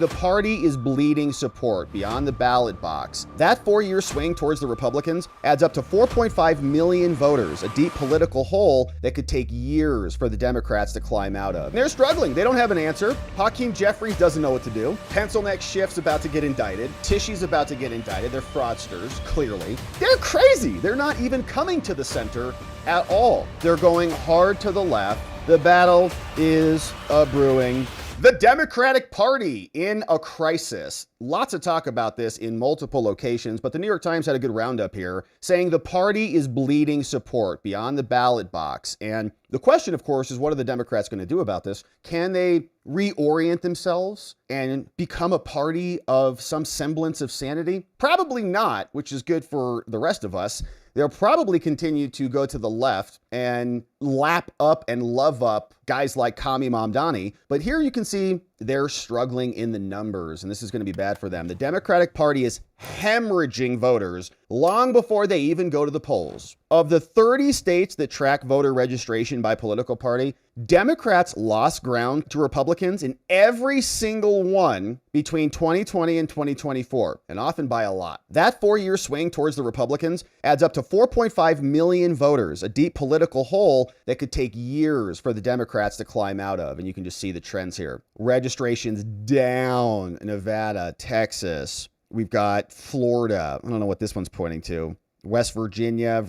The party is bleeding support beyond the ballot box. That 4-year swing towards the Republicans adds up to 4.5 million voters, a deep political hole that could take years for the Democrats to climb out of. And they're struggling. They don't have an answer. Hakeem Jeffries doesn't know what to do. Pencil neck Schiff's about to get indicted. Tishy's about to get indicted. They're fraudsters, clearly. They're crazy. They're not even coming to the center at all. They're going hard to the left. The battle is brewing. The Democratic Party in a crisis. Lots of talk about this in multiple locations, but the New York Times had a good roundup here saying the party is bleeding support beyond the ballot box. And the question, of course, is what are the Democrats going to do about this? Can they reorient themselves and become a party of some semblance of sanity? Probably not, which is good for the rest of us. They'll probably continue to go to the left and lap up and love up guys like Kami Mamdani. But here you can see they're struggling in the numbers, and this is going to be bad for them. The Democratic Party is hemorrhaging voters long before they even go to the polls. Of the 30 states that track voter registration by political party, Democrats lost ground to Republicans in every single one between 2020 and 2024, and often by a lot. That 4-year swing towards the Republicans adds up to 4.5 million voters, a deep political hole that could take years for the Democrats to climb out of. And you can just see the trends here. Registrations down in Nevada, Texas. We've got Florida. I don't know what this one's pointing to. West Virginia,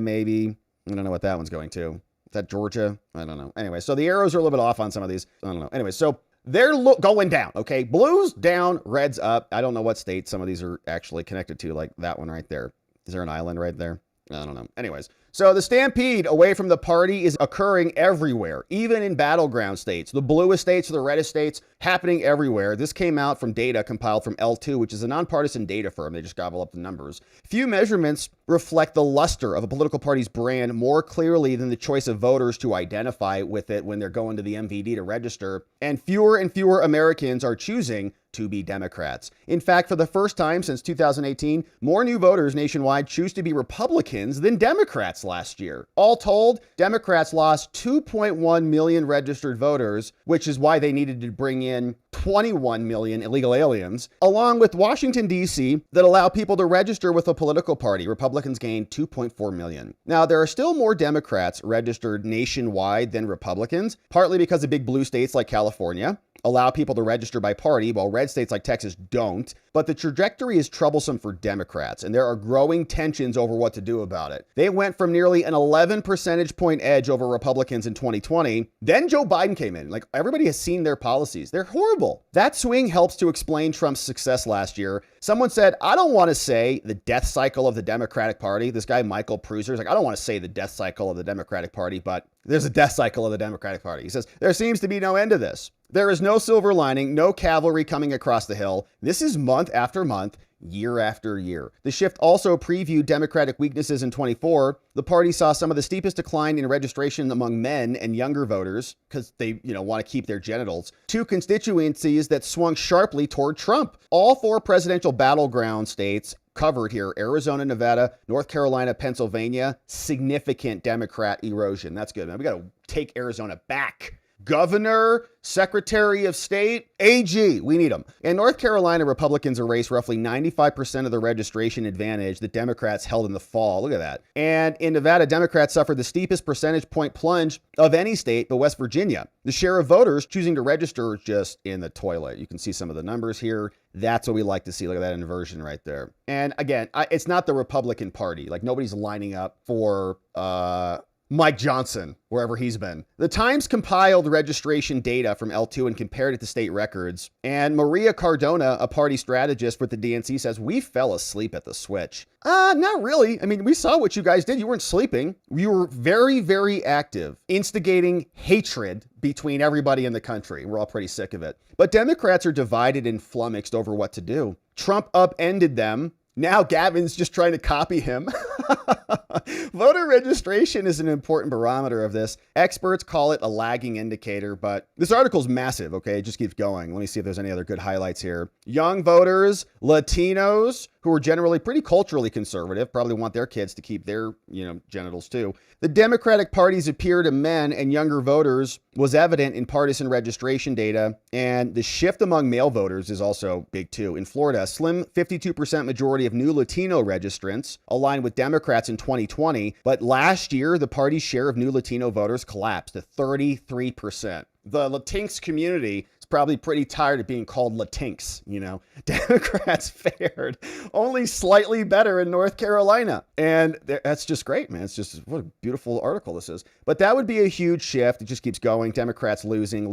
maybe. I don't know what that one's going to. Is that Georgia? I don't know. Anyway, so the arrows are a little bit off on some of these. I don't know. Anyway, so they're going down, okay? Blues down, reds up. I don't know what state some of these are actually connected to, like that one right there. Is there an island right there? I don't know. Anyways, so the stampede away from the party is occurring everywhere, even in battleground states. The bluest states or the reddest states, happening everywhere. This came out from data compiled from L2, which is a nonpartisan data firm. They just gobble up the numbers. Few measurements reflect the luster of a political party's brand more clearly than the choice of voters to identify with it when they're going to the MVD to register. And fewer Americans are choosing to be Democrats. In fact, for the first time since 2018, more new voters nationwide choose to be Republicans than Democrats last year. All told, Democrats lost 2.1 million registered voters, which is why they needed to bring in 21 million illegal aliens, along with Washington, D.C., that allow people to register with a political party. Republicans gained 2.4 million. Now, there are still more Democrats registered nationwide than Republicans, partly because of big blue states like California allow people to register by party, while red states like Texas don't. But the trajectory is troublesome for Democrats, and there are growing tensions over what to do about it. They went from nearly an 11 percentage point edge over Republicans in 2020. Then Joe Biden came in. Like, everybody has seen their policies. They're horrible. That swing helps to explain Trump's success last year. Someone said, I don't want to say the death cycle of the Democratic Party. This guy, Michael Prusers, like, I don't want to say the death cycle of the Democratic Party, but there's a death cycle of the Democratic Party. He says, there seems to be no end to this. There is no silver lining, no cavalry coming across the hill. This is month after month, year after year. The shift also previewed Democratic weaknesses in 24. The party saw some of the steepest decline in registration among men and younger voters because they, want to keep their genitals. 2 constituencies that swung sharply toward Trump. All 4 presidential battleground states covered here: Arizona, Nevada, North Carolina, Pennsylvania. Significant Democrat erosion. That's good, man. We got to take Arizona back. Governor, Secretary of State, AG, we need them. In North Carolina, Republicans erased roughly 95% of the registration advantage that Democrats held in the fall. Look at that. And in Nevada, Democrats suffered the steepest percentage point plunge of any state but West Virginia. The share of voters choosing to register is just in the toilet. You can see some of the numbers here. That's what we like to see. Look at that inversion right there. And again, it's not the Republican Party. Like, nobody's lining up for Mike Johnson, wherever he's been. The Times compiled registration data from L2 and compared it to state records. And Maria Cardona, a party strategist with the DNC, says, we fell asleep at the switch. Not really. I mean, we saw what you guys did. You weren't sleeping. You were very, very active, instigating hatred between everybody in the country. We're all pretty sick of it. But Democrats are divided and flummoxed over what to do. Trump upended them. Now Gavin's just trying to copy him. Voter registration is an important barometer of this. Experts call it a lagging indicator, but this article's massive, okay? It just keeps going. Let me see if there's any other good highlights here. Young voters, Latinos, who are generally pretty culturally conservative, probably want their kids to keep their, genitals too. The Democratic Party's appeal to men and younger voters was evident in partisan registration data, and the shift among male voters is also big too. In Florida, a slim 52% majority of new Latino registrants aligned with Democrats in 2020, but last year, the party's share of new Latino voters collapsed to 33%. The Latinx community is probably pretty tired of being called Latinx, Democrats fared only slightly better in North Carolina. And that's just great, man. It's just what a beautiful article this is. But that would be a huge shift. It just keeps going. Democrats losing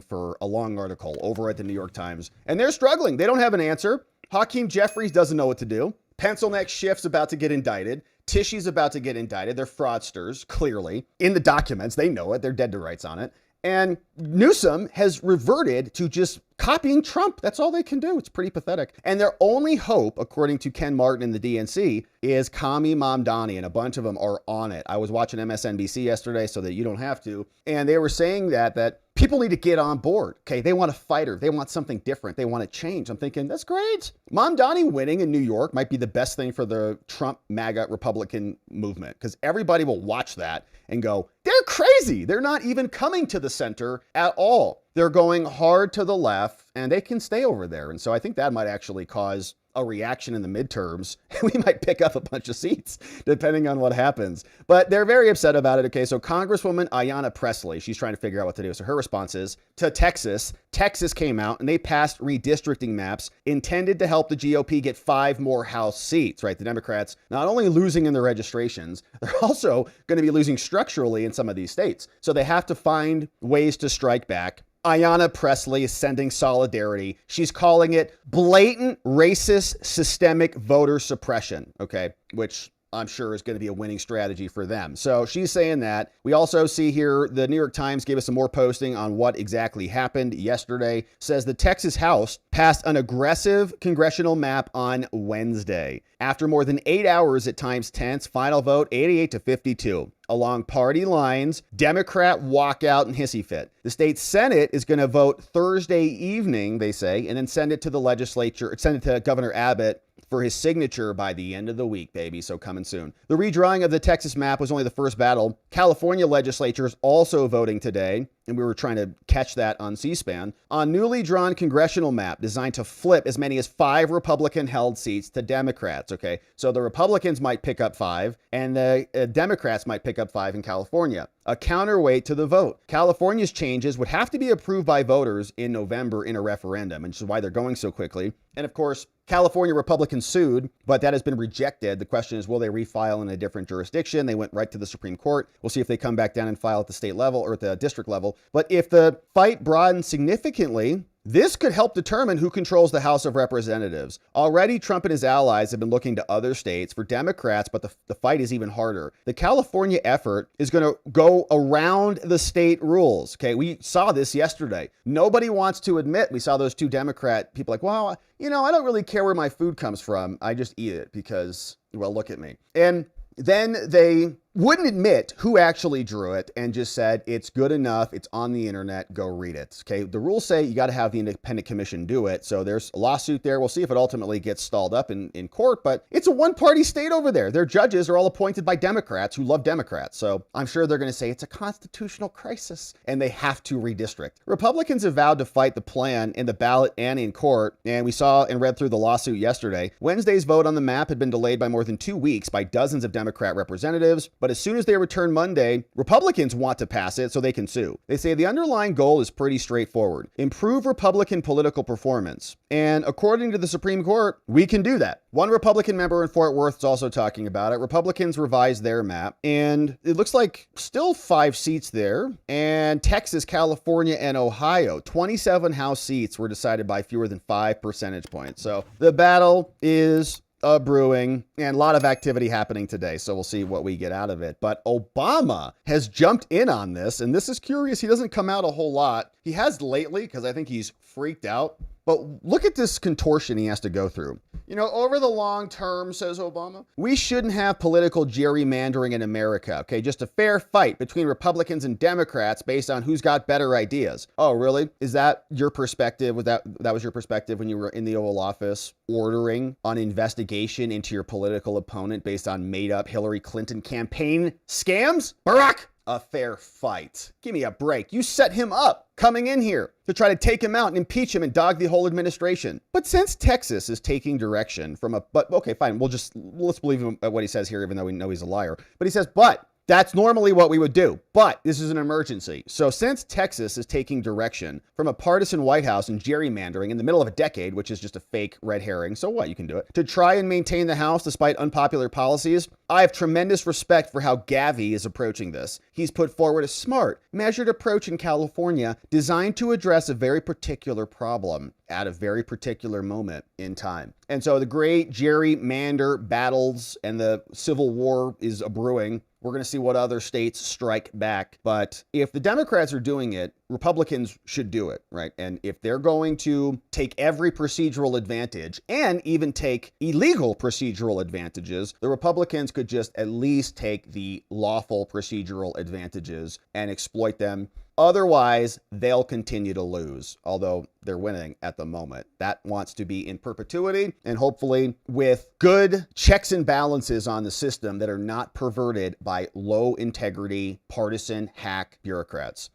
for a long article over at the New York Times. And they're struggling. They don't have an answer. Hakeem Jeffries doesn't know what to do. Pencil neck Schiff's about to get indicted. Tishy's about to get indicted. They're fraudsters, clearly. In the documents, they know it. They're dead to rights on it. And Newsom has reverted to just copying Trump. That's all they can do. It's pretty pathetic. And their only hope, according to Ken Martin in the DNC, is Kami Mamdani, and a bunch of them are on it. I was watching MSNBC yesterday so that you don't have to. And they were saying that people need to get on board. Okay, they want a fighter. They want something different. They want to change. I'm thinking, that's great. Mamdani winning in New York might be the best thing for the Trump MAGA Republican movement, because everybody will watch that and go, they're crazy. They're not even coming to the center at all. They're going hard to the left, and they can stay over there. And so I think that might actually cause a reaction in the midterms. We might pick up a bunch of seats depending on what happens. But they're very upset about it. Okay, so Congresswoman Ayanna Pressley, she's trying to figure out what to do. So her response is to Texas. Texas came out and they passed redistricting maps intended to help the GOP get 5 more House seats, right? The Democrats not only losing in their registrations, they're also going to be losing structurally in some of these states. So they have to find ways to strike back. Ayanna Pressley is sending solidarity. She's calling it blatant, racist, systemic voter suppression, okay, which I'm sure is going to be a winning strategy for them. So she's saying that. We also see here the New York Times gave us some more posting on what exactly happened yesterday. Says the Texas House passed an aggressive congressional map on Wednesday. After more than 8 hours at Times 10's final vote, 88-52. Along party lines, Democrat walkout and hissy fit. The state Senate is going to vote Thursday evening, they say, and then send it to the legislature, send it to Governor Abbott for his signature by the end of the week, baby. So coming soon. The redrawing of the Texas map was only the first battle. California legislature is also voting today, and we were trying to catch that on C-SPAN, on newly drawn congressional map designed to flip as many as 5 Republican-held seats to Democrats, okay? So the Republicans might pick up 5, and the Democrats might pick up 5 in California. A counterweight to the vote. California's changes would have to be approved by voters in November in a referendum, which is why they're going so quickly. And of course, California Republicans sued, but that has been rejected. The question is, will they refile in a different jurisdiction? They went right to the Supreme Court. We'll see if they come back down and file at the state level or at the district level. But if the fight broadens significantly, this could help determine who controls the House of Representatives. Already, Trump and his allies have been looking to other states for Democrats, but the fight is even harder. The California effort is going to go around the state rules. Okay, we saw this yesterday. Nobody wants to admit, we saw those 2 Democrat people like, well, I don't really care where my food comes from. I just eat it because, well, look at me. And then they wouldn't admit who actually drew it and just said, it's good enough. It's on the internet. Go read it. Okay. The rules say you got to have the independent commission do it. So there's a lawsuit there. We'll see if it ultimately gets stalled up in court, but it's a one-party state over there. Their judges are all appointed by Democrats who love Democrats. So I'm sure they're going to say it's a constitutional crisis and they have to redistrict. Republicans have vowed to fight the plan in the ballot and in court. And we saw and read through the lawsuit yesterday. Wednesday's vote on the map had been delayed by more than 2 weeks by dozens of Democrat representatives. But as soon as they return Monday, Republicans want to pass it so they can sue. They say the underlying goal is pretty straightforward. Improve Republican political performance. And according to the Supreme Court, we can do that. One Republican member in Fort Worth is also talking about it. Republicans revised their map, and it looks like still 5 seats there. And Texas, California, and Ohio, 27 House seats were decided by fewer than 5 percentage points. So the battle is brewing and a lot of activity happening today. So we'll see what we get out of it. But Obama has jumped in on this, and this is curious. He doesn't come out a whole lot. He has lately because I think he's freaked out. But look at this contortion he has to go through. Over the long term, says Obama, we shouldn't have political gerrymandering in America, okay? Just a fair fight between Republicans and Democrats based on who's got better ideas. Oh, really? Is that your perspective? That was your perspective when you were in the Oval Office, ordering an investigation into your political opponent based on made-up Hillary Clinton campaign scams? Barack! A fair fight. Give me a break. You set him up coming in here to try to take him out and impeach him and dog the whole administration. But since Texas is taking direction from okay, fine. Let's believe him at what he says here, even though we know he's a liar. But he says, but that's normally what we would do. But this is an emergency. So since Texas is taking direction from a partisan White House and gerrymandering in the middle of a decade, which is just a fake red herring, so what? You can do it. To try and maintain the House despite unpopular policies, I have tremendous respect for how Gouveia is approaching this. He's put forward a smart, measured approach in California designed to address a very particular problem at a very particular moment in time. And so the great gerrymander battles and the Civil War is brewing. We're going to see what other states strike back. But if the Democrats are doing it, Republicans should do it, right? And if they're going to take every procedural advantage and even take illegal procedural advantages, the Republicans could just at least take the lawful procedural advantages and exploit them. Otherwise, they'll continue to lose, although they're winning at the moment. That wants to be in perpetuity, and hopefully with good checks and balances on the system that are not perverted by low integrity, partisan hack bureaucrats.